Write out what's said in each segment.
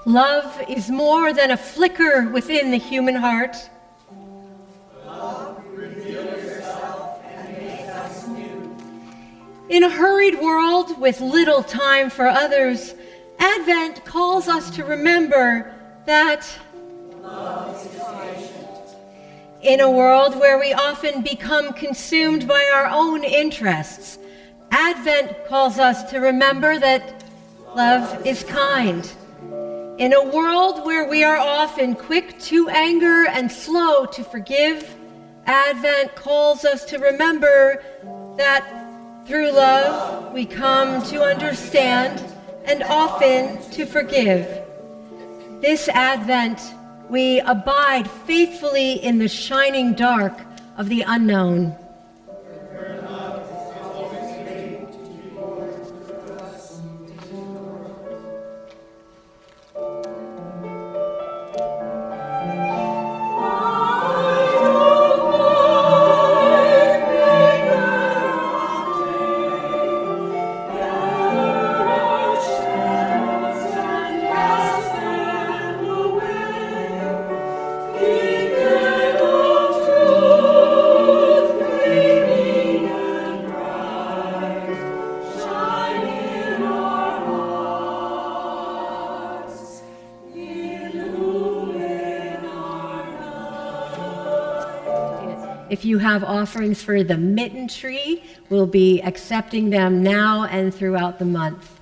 Love is more than a flicker within the human heart. Love, reveal yourself and make us new. In a hurried world with little time for others, Advent calls us to remember that love is patient. In a world where we often become consumed by our own interests, Advent calls us to remember that love is kind. In a world where we are often quick to anger and slow to forgive, Advent calls us to remember that through love we come to understand and often to forgive. This Advent, we abide faithfully in the shining dark of the unknown. If you have offerings for the mitten tree, we'll be accepting them now and throughout the month.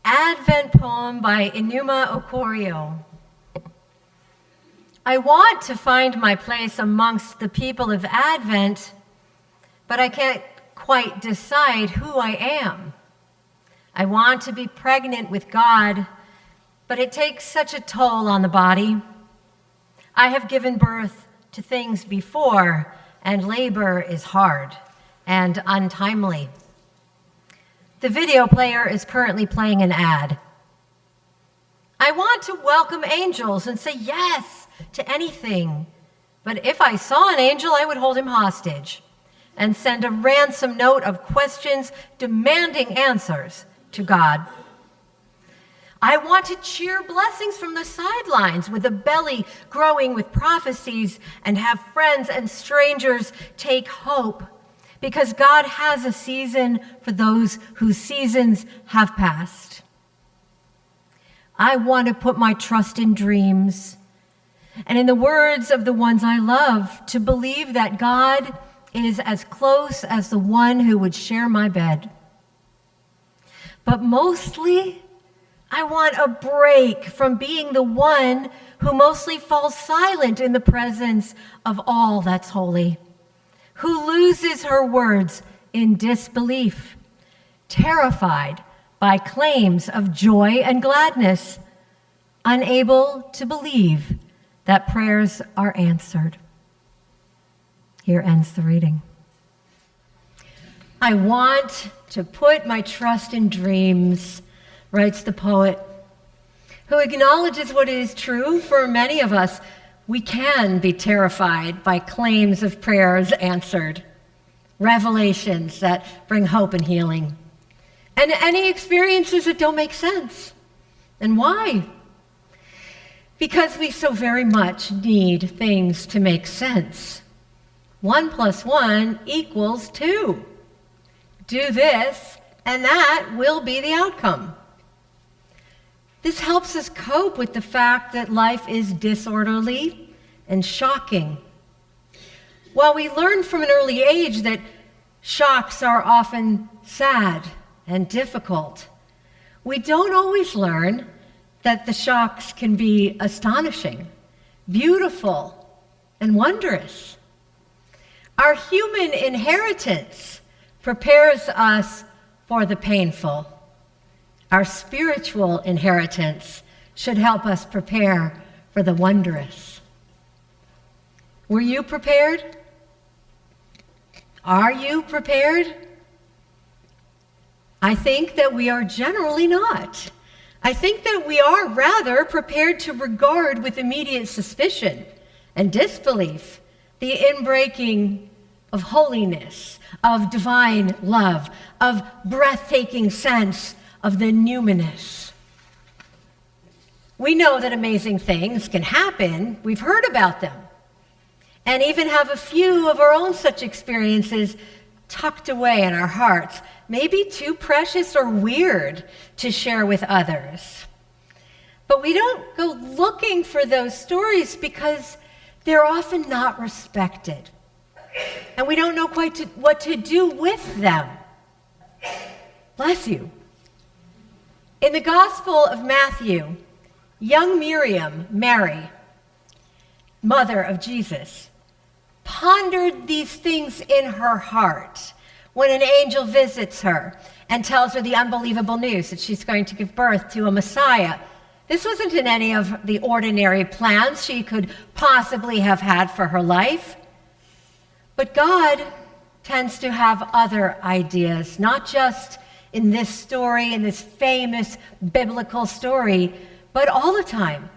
Advent poem by Enuma Okorio. I want to find my place amongst the people of Advent, but I can't quite decide who I am. I want to be pregnant with God, but it takes such a toll on the body. I have given birth to things before, and labor is hard and untimely. The video player is currently playing an ad. I want to welcome angels and say yes to anything, but if I saw an angel, I would hold him hostage and send a ransom note of questions demanding answers to God. I want to cheer blessings from the sidelines with a belly growing with prophecies and have friends and strangers take hope because God has a season for those whose seasons have passed. I want to put my trust in dreams and in the words of the ones I love, to believe that God is as close as the one who would share my bed. But mostly, I want a break from being the one who mostly falls silent in the presence of all that's holy, who loses her words in disbelief, terrified by claims of joy and gladness, unable to believe that prayers are answered. Here ends the reading. I want to put my trust in dreams, writes the poet, who acknowledges what is true for many of us. We can be terrified by claims of prayers answered, revelations that bring hope and healing, and any experiences that don't make sense. And why? Because we so very much need things to make sense. 1 + 1 = 2. Do this, and that will be the outcome. This helps us cope with the fact that life is disorderly and shocking. While we learn from an early age that shocks are often sad and difficult, we don't always learn that the shocks can be astonishing, beautiful, and wondrous. Our human inheritance prepares us for the painful. Our spiritual inheritance should help us prepare for the wondrous. Were you prepared? Are you prepared? I think that we are generally not. I think that we are rather prepared to regard with immediate suspicion and disbelief the inbreaking of holiness, of divine love, of breathtaking sense of the numinous. We know that amazing things can happen. We've heard about them, and even have a few of our own such experiences tucked away in our hearts, maybe too precious or weird to share with others. But we don't go looking for those stories because they're often not respected, and we don't know quite what to do with them. Bless you. In the Gospel of Matthew, young Miriam, Mary, mother of Jesus, pondered these things in her heart when an angel visits her and tells her the unbelievable news that she's going to give birth to a Messiah. This wasn't in any of the ordinary plans she could possibly have had for her life. But God tends to have other ideas, not just in this story, in this famous biblical story, but all the time,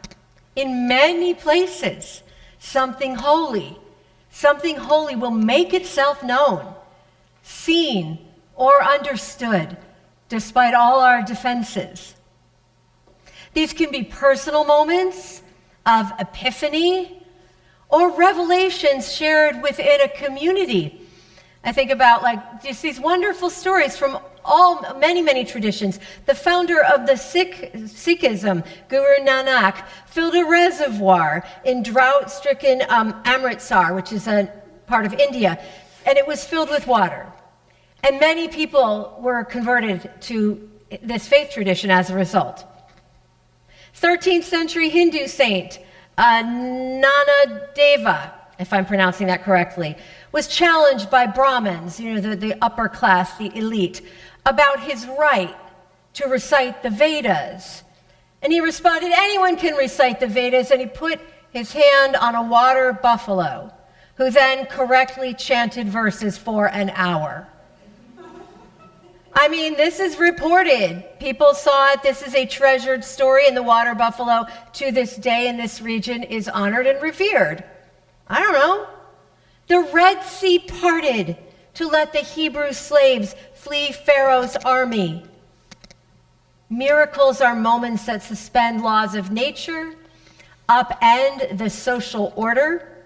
in many places. Something holy will make itself known, seen, or understood, despite all our defenses. These can be personal moments of epiphany or revelations shared within a community. I think about just these wonderful stories from many traditions. The founder of the Sikhism, Guru Nanak, filled a reservoir in drought-stricken Amritsar, which is a part of India, and it was filled with water. And many people were converted to this faith tradition as a result. 13th century Hindu saint Nanadeva, if I'm pronouncing that correctly, was challenged by Brahmins, the upper class, the elite, about his right to recite the Vedas. And he responded, anyone can recite the Vedas, and he put his hand on a water buffalo, who then correctly chanted verses for an hour. I mean, this is reported. People saw it. This is a treasured story, and the water buffalo to this day in this region is honored and revered. I don't know. The Red Sea parted to let the Hebrew slaves flee Pharaoh's army. Miracles are moments that suspend laws of nature, upend the social order,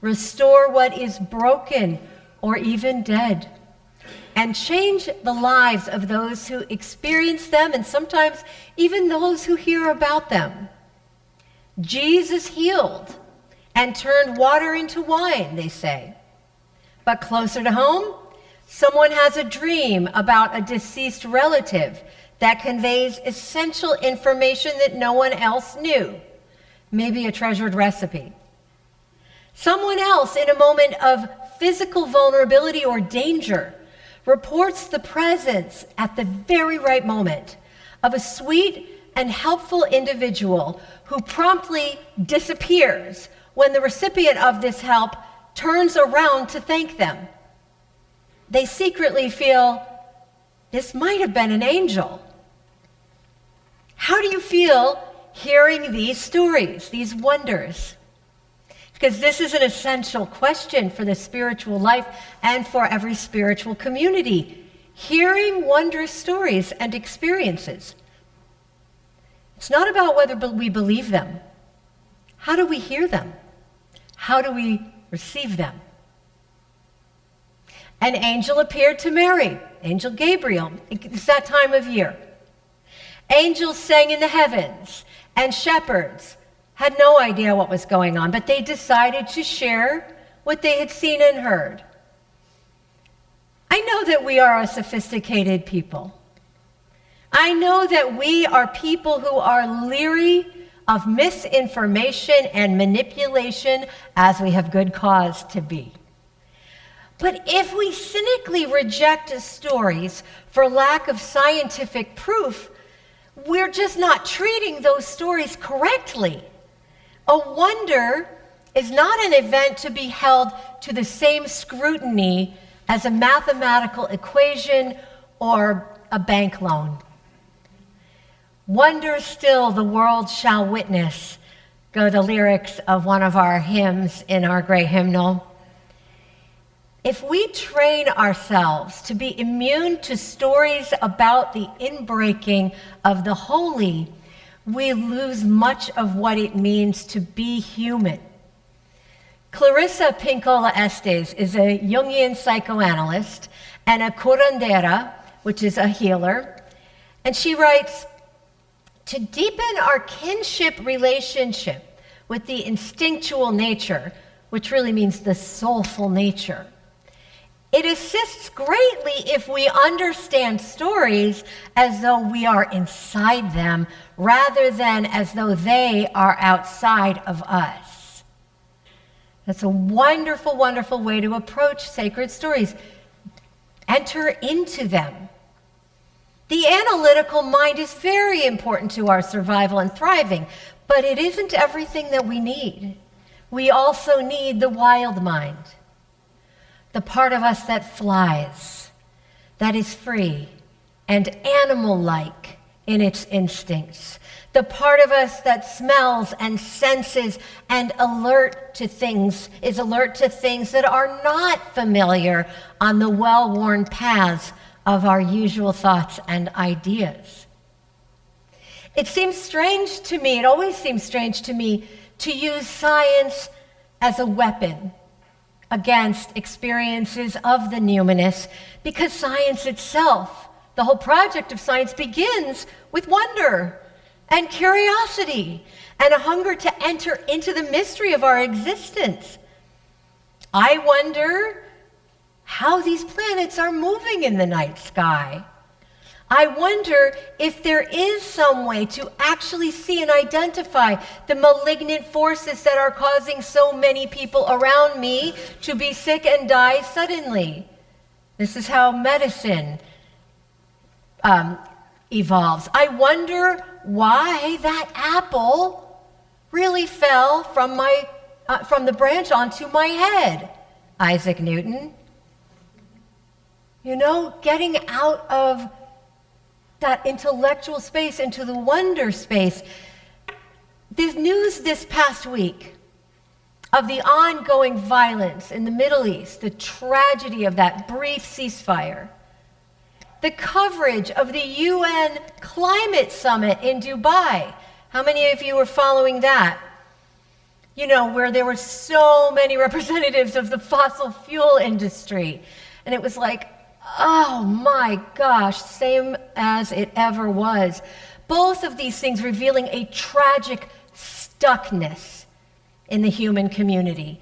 restore what is broken or even dead, and change the lives of those who experience them and sometimes even those who hear about them. Jesus healed and turned water into wine, they say. But closer to home, someone has a dream about a deceased relative that conveys essential information that no one else knew, maybe a treasured recipe. Someone else, in a moment of physical vulnerability or danger, reports the presence at the very right moment of a sweet and helpful individual who promptly disappears when the recipient of this help turns around to thank them. They secretly feel, this might have been an angel. How do you feel hearing these stories, these wonders? Because this is an essential question for the spiritual life and for every spiritual community. Hearing wondrous stories and experiences. It's not about whether we believe them. How do we hear them? How do we receive them? An angel appeared to Mary, Angel Gabriel. It's that time of year. Angels sang in the heavens, and shepherds had no idea what was going on, but they decided to share what they had seen and heard. I know that we are a sophisticated people. I know that we are people who are leery of misinformation and manipulation, as we have good cause to be. But if we cynically reject stories for lack of scientific proof, we're just not treating those stories correctly. A wonder is not an event to be held to the same scrutiny as a mathematical equation or a bank loan. Wonder still the world shall witness, go the lyrics of one of our hymns in our great hymnal. If we train ourselves to be immune to stories about the inbreaking of the holy, we lose much of what it means to be human. Clarissa Pinkola Estes is a Jungian psychoanalyst and a curandera, which is a healer, and she writes, to deepen our kinship relationship with the instinctual nature, which really means the soulful nature, it assists greatly if we understand stories as though we are inside them rather than as though they are outside of us. That's a wonderful, wonderful way to approach sacred stories. Enter into them. The analytical mind is very important to our survival and thriving, but it isn't everything that we need. We also need the wild mind. The part of us that flies, that is free and animal-like in its instincts. The part of us that smells and senses and is alert to things that are not familiar on the well-worn paths of our usual thoughts and ideas. It seems strange to me, it always seems strange to me, to use science as a weapon against experiences of the numinous, because science itself, the whole project of science, begins with wonder and curiosity and a hunger to enter into the mystery of our existence. I wonder how these planets are moving in the night sky. I wonder if there is some way to actually see and identify the malignant forces that are causing so many people around me to be sick and die suddenly. This is how medicine evolves. I wonder why that apple really fell from the branch onto my head, Isaac Newton. You know, getting out of that intellectual space into the wonder space. The news this past week of the ongoing violence in the Middle East, the tragedy of that brief ceasefire, the coverage of the UN climate summit in Dubai. How many of you were following that? You know, where there were so many representatives of the fossil fuel industry. And it was like, oh my gosh, same as it ever was. Both of these things revealing a tragic stuckness in the human community.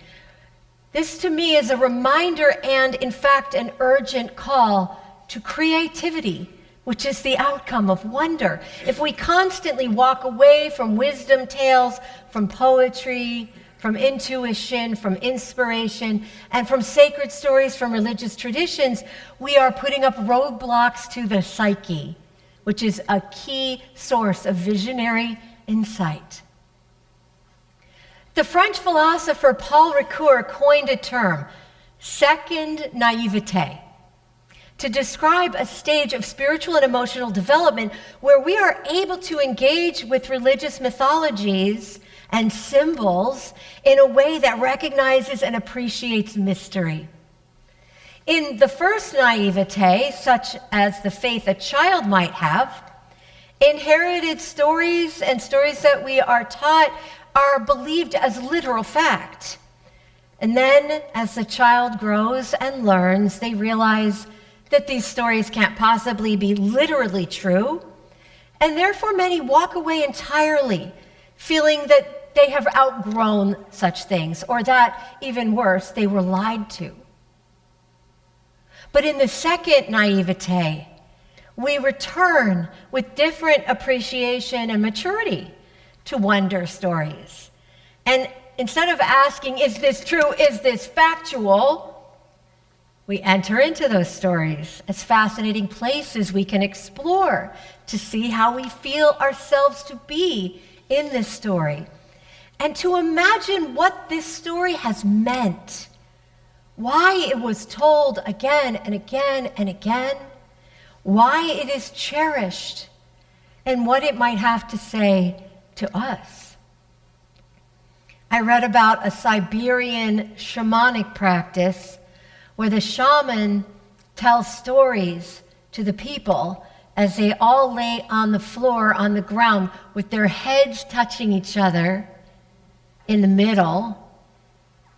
This to me is a reminder and, in fact, an urgent call to creativity, which is the outcome of wonder. If we constantly walk away from wisdom tales, from poetry, from intuition, from inspiration, and from sacred stories from religious traditions, we are putting up roadblocks to the psyche, which is a key source of visionary insight. The French philosopher Paul Ricoeur coined a term, second naivete, to describe a stage of spiritual and emotional development where we are able to engage with religious mythologies and symbols in a way that recognizes and appreciates mystery. In the first naivete, such as the faith a child might have, inherited stories and stories that we are taught are believed as literal fact. And then, as the child grows and learns, they realize that these stories can't possibly be literally true, and therefore many walk away entirely, feeling that they have outgrown such things, or that, even worse, they were lied to. But in the second naivete, we return with different appreciation and maturity to wonder stories. And instead of asking, is this true, is this factual, We enter into those stories as fascinating places we can explore to see how we feel ourselves to be in this story, and to imagine what this story has meant, why it was told again and again and again, why it is cherished, and what it might have to say to us. I read about a Siberian shamanic practice where the shaman tells stories to the people as they all lay on the floor, on the ground, with their heads touching each other in the middle.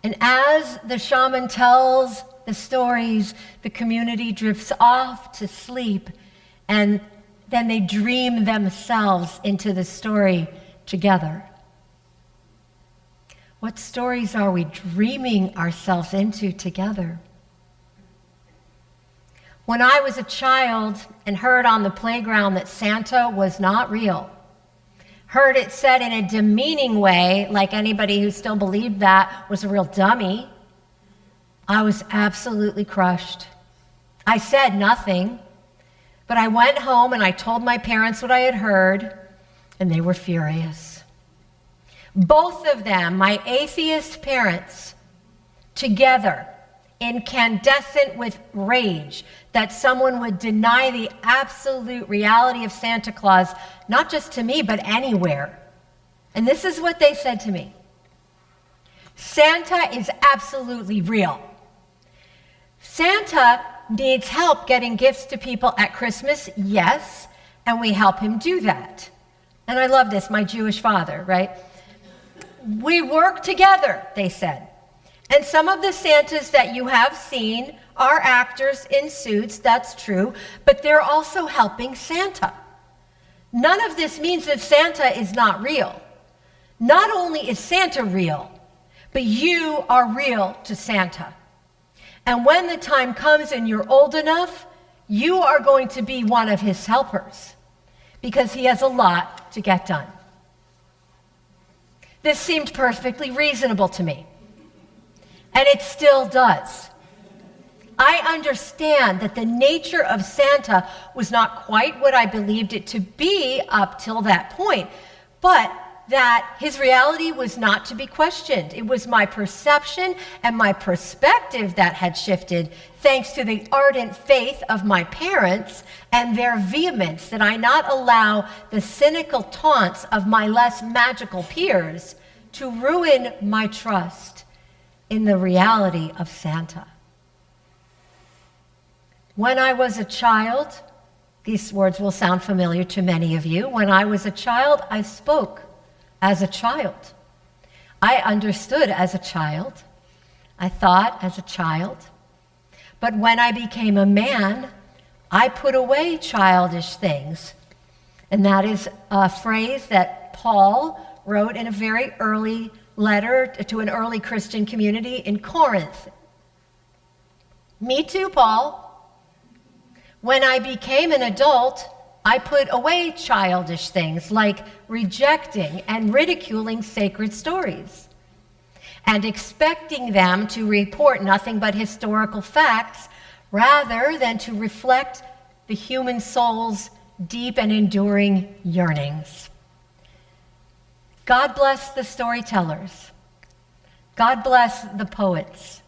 And as the shaman tells the stories, the community drifts off to sleep, and then they dream themselves into the story together. What stories are we dreaming ourselves into together? When I was a child and heard on the playground that Santa was not real, heard it said in a demeaning way, like anybody who still believed that was a real dummy, I was absolutely crushed. I said nothing, but I went home and I told my parents what I had heard, and they were furious. Both of them, my atheist parents, together, incandescent with rage that someone would deny the absolute reality of Santa Claus, not just to me, but anywhere. And this is what they said to me. Santa is absolutely real. Santa needs help getting gifts to people at Christmas, yes, and we help him do that. And I love this, my Jewish father, right? We work together, they said. And some of the Santas that you have seen are actors in suits, that's true, but they're also helping Santa. None of this means that Santa is not real. Not only is Santa real, but you are real to Santa. And when the time comes and you're old enough, you are going to be one of his helpers because he has a lot to get done. This seemed perfectly reasonable to me. And it still does. I understand that the nature of Santa was not quite what I believed it to be up till that point, but that his reality was not to be questioned. It was my perception and my perspective that had shifted thanks to the ardent faith of my parents and their vehemence that I not allow the cynical taunts of my less magical peers to ruin my trust in the reality of Santa. When I was a child, these words will sound familiar to many of you. When I was a child, I spoke as a child. I understood as a child. I thought as a child. But when I became a man, I put away childish things. And that is a phrase that Paul wrote in a very early letter to an early Christian community in Corinth. Me too, Paul. When I became an adult, I put away childish things like rejecting and ridiculing sacred stories and expecting them to report nothing but historical facts rather than to reflect the human soul's deep and enduring yearnings. God bless the storytellers. God bless the poets,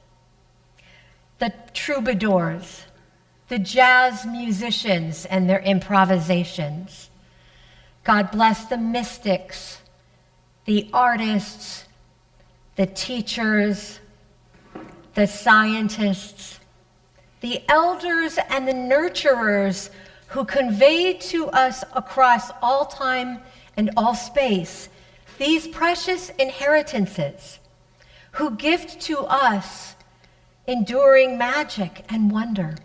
the troubadours, the jazz musicians and their improvisations. God bless the mystics, the artists, the teachers, the scientists, the elders and the nurturers who convey to us across all time and all space these precious inheritances, who gift to us enduring magic and wonder.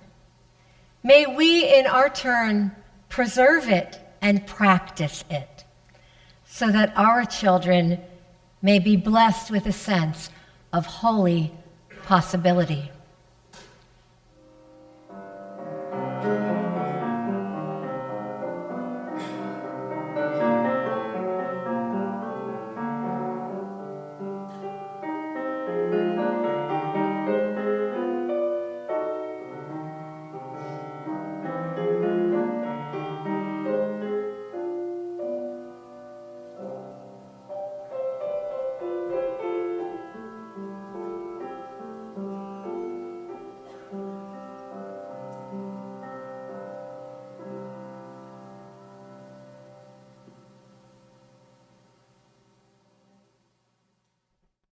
May we, in our turn, preserve it and practice it, so that our children may be blessed with a sense of holy possibility.